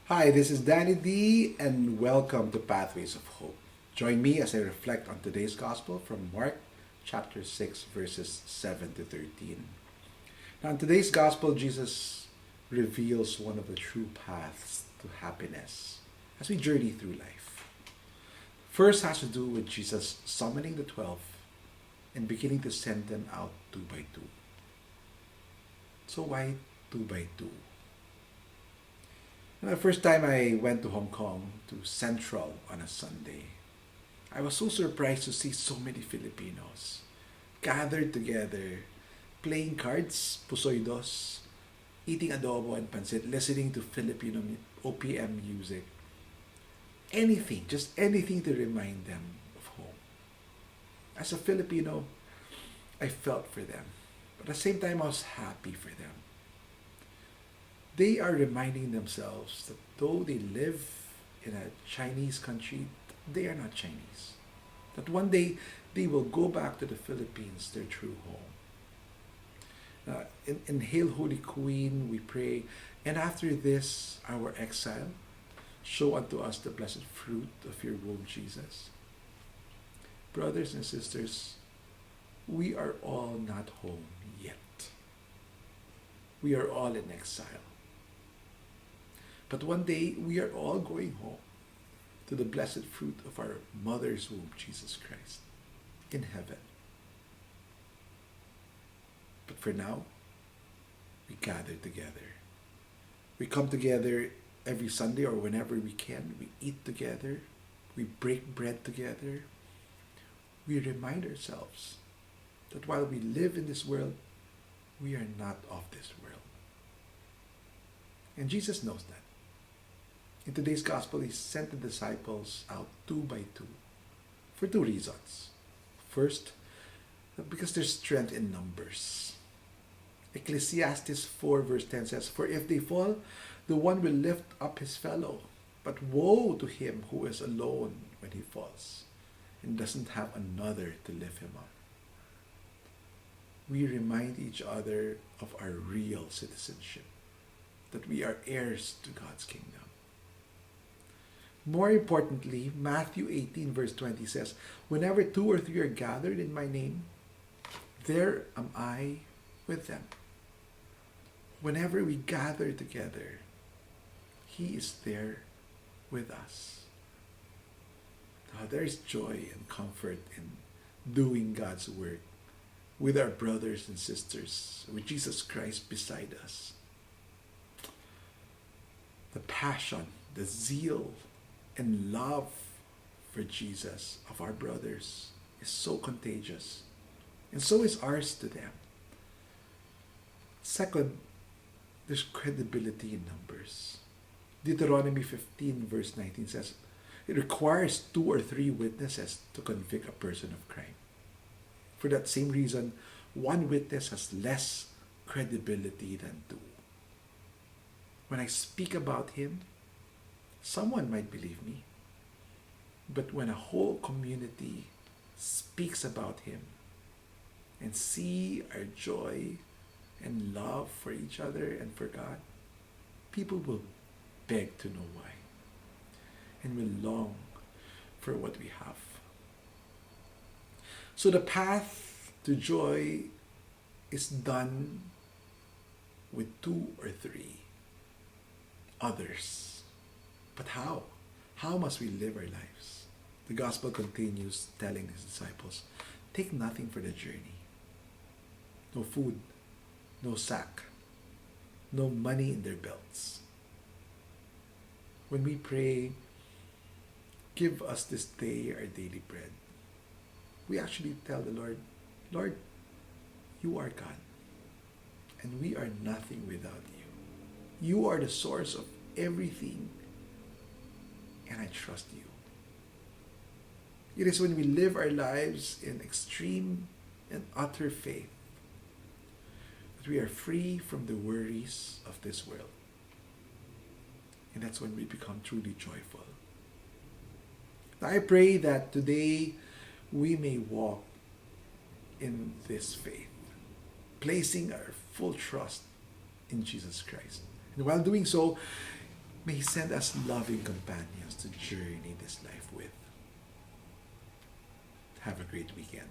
Hi, this is Danny D, and welcome to Pathways of Hope. Join me as I reflect on today's Gospel from Mark chapter 6, verses 7 to 13. Now, in today's Gospel, Jesus reveals one of the true paths to happiness as we journey through life. First has to do with Jesus summoning the 12 and beginning to send them out two by two. So, why two by two? The first time I went to Hong Kong, to Central on a Sunday, I was so surprised to see so many Filipinos gathered together, playing cards, pusoy-dos, eating adobo and pancit, listening to Filipino OPM music. Anything, just anything to remind them of home. As a Filipino, I felt for them. But at the same time, I was happy for them. They are reminding themselves that though they live in a Chinese country, they are not Chinese. That one day they will go back to the Philippines, their true home. In Hail Holy Queen, we pray, and after this, our exile, show unto us the blessed fruit of your womb, Jesus. Brothers and sisters, we are all not home yet. We are all in exile. But one day, we are all going home to the blessed fruit of our mother's womb, Jesus Christ, in heaven. But for now, we gather together. We come together every Sunday or whenever we can. We eat together. We break bread together. We remind ourselves that while we live in this world, we are not of this world. And Jesus knows that. In today's gospel, he sent the disciples out two by two for two reasons. First, because there's strength in numbers. Ecclesiastes 4 verse 10 says, "For if they fall, the one will lift up his fellow. But woe to him who is alone when he falls and doesn't have another to lift him up." We remind each other of our real citizenship, that we are heirs to God's kingdom. More importantly, Matthew 18 verse 20 says, "Whenever two or three are gathered in my name, there am I with them." Whenever we gather together, he is there with us. Now, there is joy and comfort in doing God's work with our brothers and sisters, with Jesus Christ beside us. The passion, the zeal, and love for Jesus of our brothers is so contagious, and so is ours to them. Second, there's credibility in numbers. Deuteronomy 15 verse 19 says, it requires two or three witnesses to convict a person of crime. For that same reason, one witness has less credibility than two. When I speak about him, someone might believe me. But when a whole community speaks about him and see our joy and love for each other and for God, people will beg to know why and will long for what we have. So the path to joy is done with two or three others. But how? How must we live our lives? The gospel continues telling his disciples, take nothing for the journey. No food, no sack, no money in their belts. When we pray, give us this day our daily bread, we actually tell the Lord, Lord, you are God, and we are nothing without you. You are the source of everything, and I trust you. It is when we live our lives in extreme and utter faith that we are free from the worries of this world. And that's when we become truly joyful. Now, I pray that today we may walk in this faith, placing our full trust in Jesus Christ. And while doing so, May He send us loving companions to journey this life with. Have a great weekend.